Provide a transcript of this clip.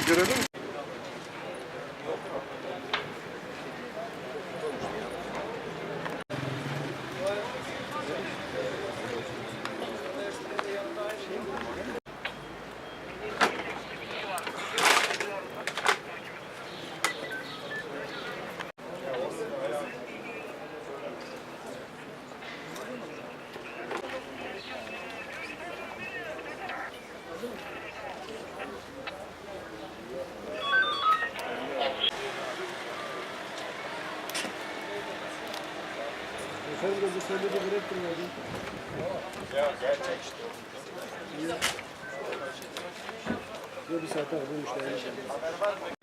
görelim mi? Sen de bu sende de bıraktın ya gerçek işte. Bir saat daha bu müşteri.